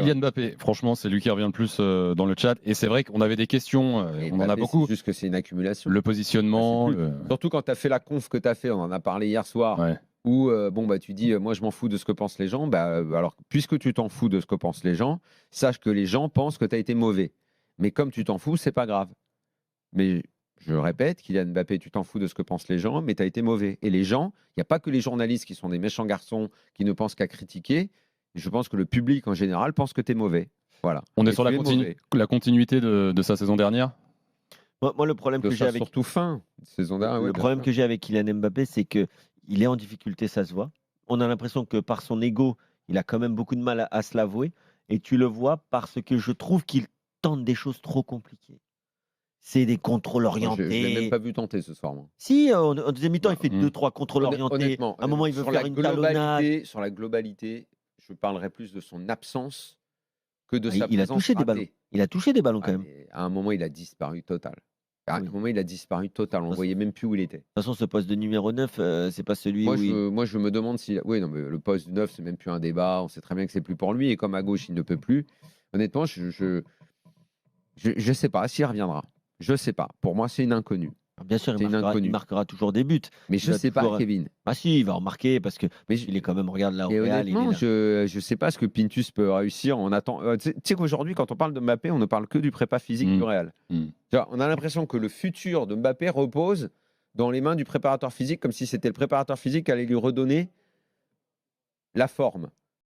Kylian Mbappé, franchement, c'est lui qui revient le plus dans le chat. Et c'est vrai qu'on avait des questions, Et on en a Mbappé, beaucoup. C'est juste que c'est une accumulation. Le positionnement. Surtout quand tu as fait la conf que tu as fait, on en a parlé hier soir, Ouais. où tu dis, moi je m'en fous de ce que pensent les gens. Alors, puisque tu t'en fous de ce que pensent les gens, sache que les gens pensent que tu as été mauvais. Mais comme tu t'en fous, c'est pas grave. Mais je le répète, Kylian Mbappé, tu t'en fous de ce que pensent les gens, mais tu as été mauvais. Et les gens, il n'y a pas que les journalistes qui sont des méchants garçons qui ne pensent qu'à critiquer. Je pense que le public en général pense que tu es mauvais. Voilà. On est Et sur tu la, es mauvais. la continuité de sa saison dernière. Moi, le problème De que j'ai ça, avec surtout fin de saison dernière. le Ouais, bien problème sûr. que j'ai avec Kylian Mbappé, c'est que il est en difficulté, ça se voit. On a l'impression que par son ego, il a quand même beaucoup de mal à se l'avouer. Et tu le vois parce que je trouve qu'il tente des choses trop compliquées. C'est des contrôles Moi, je ne l'ai même orientés. pas vu tenter ce soir. Moi. Si, en deuxième mi-temps, il Non. fait 2-3 contrôles orientés. Honnêtement, À un moment, il veut sur faire la une talonnade. sur la globalité, je parlerai plus de son absence que de Ah, sa il a présence touché des ballons. ratée. Il a touché des ballons quand même. Mais à un moment, il a disparu total. À un Oui. moment, il a disparu total. On ne De toute voyait même plus où il était. De toute façon, ce poste de numéro 9, c'est pas celui où il. Moi, je me demande si. Oui, non, mais le poste 9, c'est même plus un débat. On sait très bien que c'est plus pour lui. Et comme à gauche, il ne peut plus. Honnêtement, je sais pas s'il reviendra. Je sais pas. Pour moi, c'est une inconnue. Bien sûr, C'est une il inconnue. marquera toujours des buts. Mais Il je va sais pas, toujours. Kevin. Ah si, il va en marquer parce que Mais il est quand même, regarde là au Et Real, il est honnêtement, là. je sais pas ce que Pintus peut réussir. On attend. Tu sais qu'aujourd'hui, quand on parle de Mbappé, on ne parle que du prépa physique du Real. On a l'impression que le futur de Mbappé repose dans les mains du préparateur physique, comme si c'était le préparateur physique qui allait lui redonner la forme.